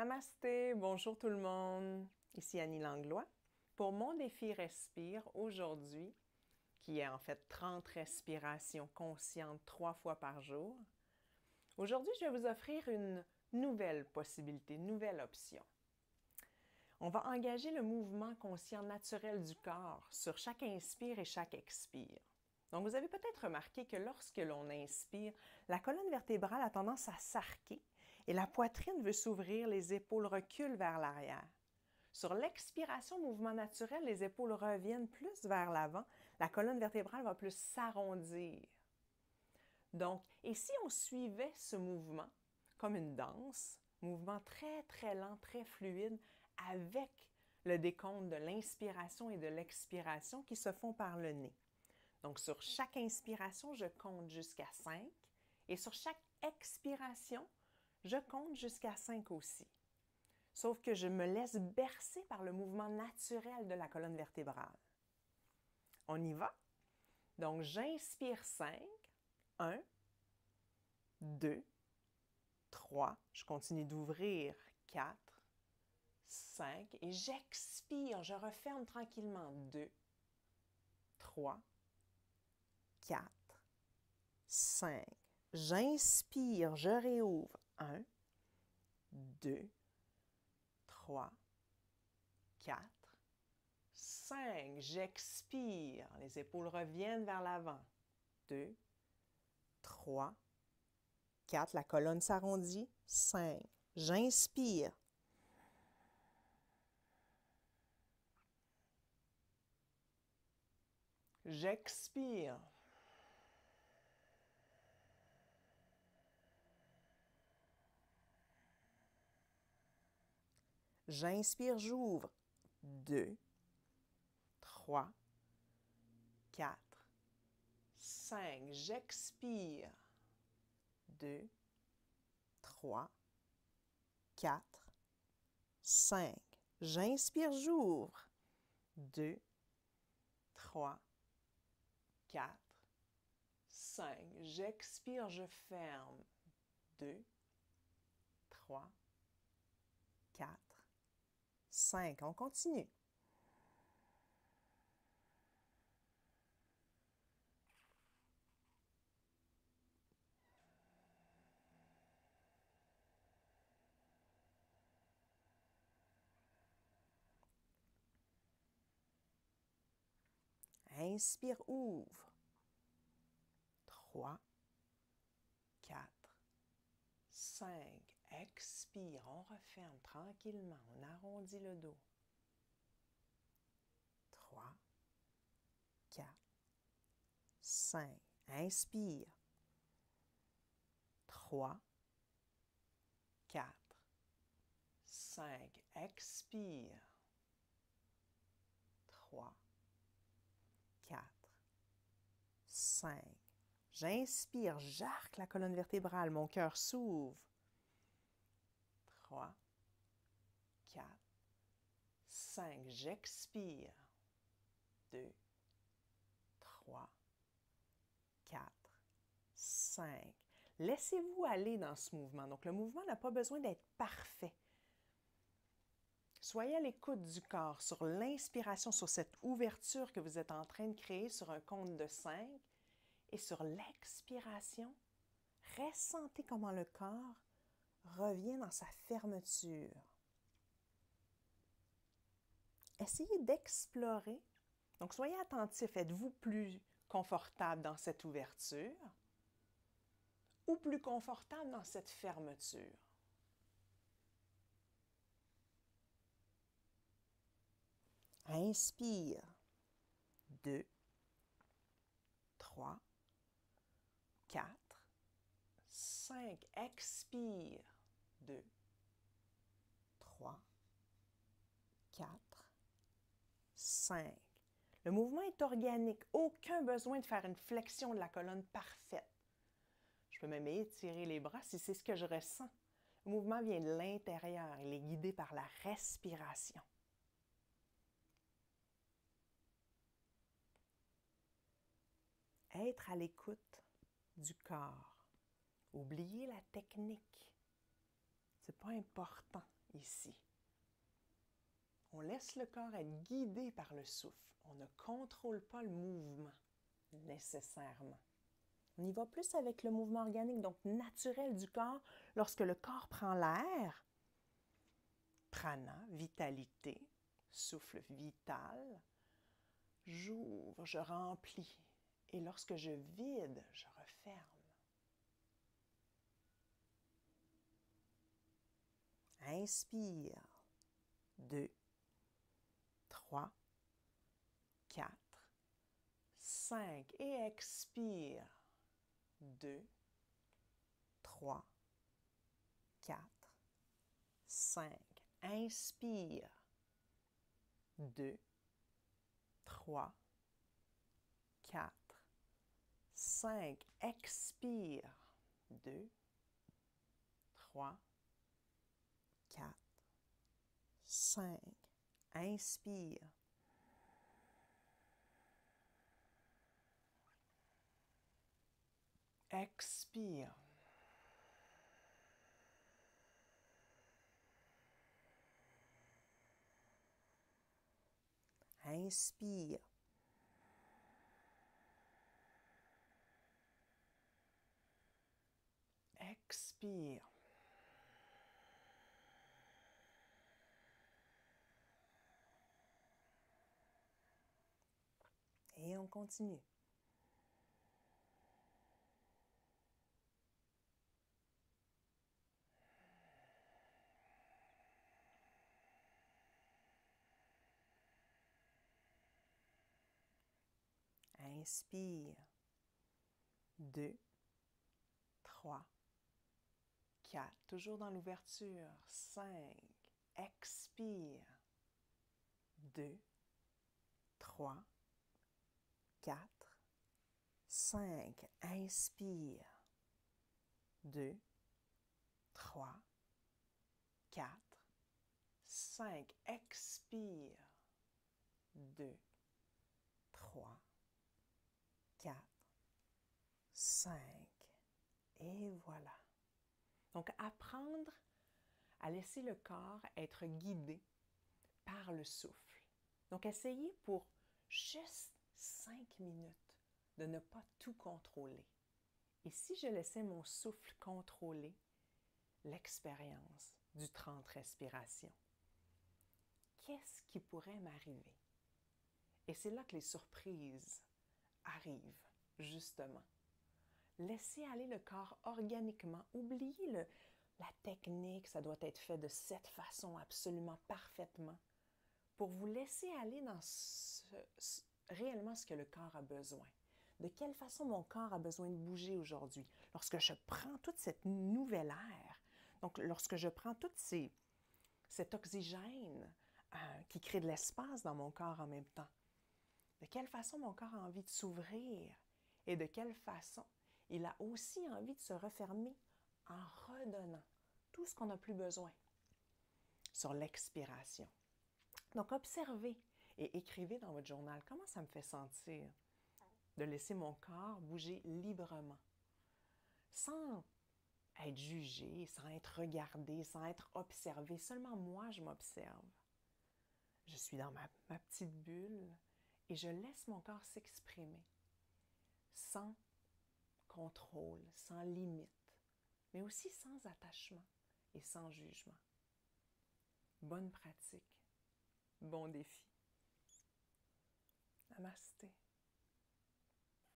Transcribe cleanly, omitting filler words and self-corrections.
Namasté, bonjour tout le monde. Ici Annie Langlois. Pour mon défi Respire aujourd'hui, qui est en fait 30 respirations conscientes 3 fois par jour, aujourd'hui je vais vous offrir une nouvelle possibilité, une nouvelle option. On va engager le mouvement conscient naturel du corps sur chaque inspire et chaque expire. Donc vous avez peut-être remarqué que lorsque l'on inspire, la colonne vertébrale a tendance à s'arquer et la poitrine veut s'ouvrir, les épaules reculent vers l'arrière. Sur l'expiration, mouvement naturel, les épaules reviennent plus vers l'avant, la colonne vertébrale va plus s'arrondir. Donc, et si on suivait ce mouvement comme une danse, mouvement très très lent, très fluide, avec le décompte de l'inspiration et de l'expiration qui se font par le nez. Donc, sur chaque inspiration, je compte jusqu'à 5 et sur chaque expiration, je compte jusqu'à 5 aussi. Sauf que je me laisse bercer par le mouvement naturel de la colonne vertébrale. On y va? Donc, j'inspire 5, 1, 2, 3, je continue d'ouvrir, 4, 5, et j'expire, je referme tranquillement, 2, 3, 4, 5. J'inspire, je réouvre, 1, 2, 3, 4, 5. J'expire, les épaules reviennent vers l'avant, 2, 3, 4. La colonne s'arrondit, 5. J'inspire. J'expire. J'inspire, j'ouvre. 2, 3, 4, 5. J'expire. 2, 3, 4, 5. J'inspire, j'ouvre. 2, 3, 4, 5. J'expire, je ferme. 2, 3, 4, 5. On continue. Inspire, ouvre. 3, 4, 5. Expire, on referme tranquillement, on arrondit le dos. 3, 4, 5. Inspire. 3, 4, 5. Expire. 3, 4, 5. J'inspire, j'arque la colonne vertébrale, mon cœur s'ouvre. 3, 4, 5. J'expire. 2, 3, 4, 5. Laissez-vous aller dans ce mouvement. Donc, le mouvement n'a pas besoin d'être parfait. Soyez à l'écoute du corps sur l'inspiration, sur cette ouverture que vous êtes en train de créer sur un compte de 5. Et sur l'expiration, ressentez comment le corps revient dans sa fermeture. Essayez d'explorer. Donc, soyez attentif. Êtes-vous plus confortable dans cette ouverture ou plus confortable dans cette fermeture? Inspire. 2, 3, 4, 5. Expire. 2, 3, 4, 5. Le mouvement est organique. Aucun besoin de faire une flexion de la colonne parfaite. Je peux même étirer les bras si c'est ce que je ressens. Le mouvement vient de l'intérieur. Il est guidé par la respiration. Être à l'écoute du corps. Oubliez la technique. Ce n'est pas important. ici. On laisse le corps être guidé par le souffle. On ne contrôle pas le mouvement nécessairement. On y va plus avec le mouvement organique, donc naturel du corps. Lorsque le corps prend l'air, prana, vitalité, souffle vital, j'ouvre, je remplis. Et lorsque je vide, je referme. Inspire. 2, 3, 4, 5. Et expire. 2, 3, 4, 5. Inspire. 2, 3, 4, 5. Expire. 2, 3, 4, 5. Inspire. Expire. Inspire. Expire. Et on continue. Inspire. 2, 3, 4. Toujours dans l'ouverture. 5. Expire. 2, 3, 4, 5. Inspire. 2, 3, 4, 5. Expire. 2, 3, 4, 5. Et voilà. Donc, apprendre à laisser le corps être guidé par le souffle. Donc, essayez pour juste 5 minutes de ne pas tout contrôler. Et si je laissais mon souffle contrôler l'expérience du 30 respirations, qu'est-ce qui pourrait m'arriver? Et c'est là que les surprises arrivent, justement. Laissez aller le corps organiquement. Oubliez la technique, ça doit être fait de cette façon absolument parfaitement, pour vous laisser aller dans réellement ce que le corps a besoin. De quelle façon mon corps a besoin de bouger aujourd'hui? Lorsque je prends toute cette nouvelle air, donc lorsque je prends tout cet oxygène qui crée de l'espace dans mon corps en même temps, de quelle façon mon corps a envie de s'ouvrir et de quelle façon il a aussi envie de se refermer en redonnant tout ce qu'on n'a plus besoin sur l'expiration. Donc, observez et écrivez dans votre journal comment ça me fait sentir de laisser mon corps bouger librement, sans être jugé, sans être regardé, sans être observé. Seulement moi, je m'observe. Je suis dans ma petite bulle et je laisse mon corps s'exprimer sans contrôle, sans limite, mais aussi sans attachement et sans jugement. Bonne pratique, bon défi. Namasté.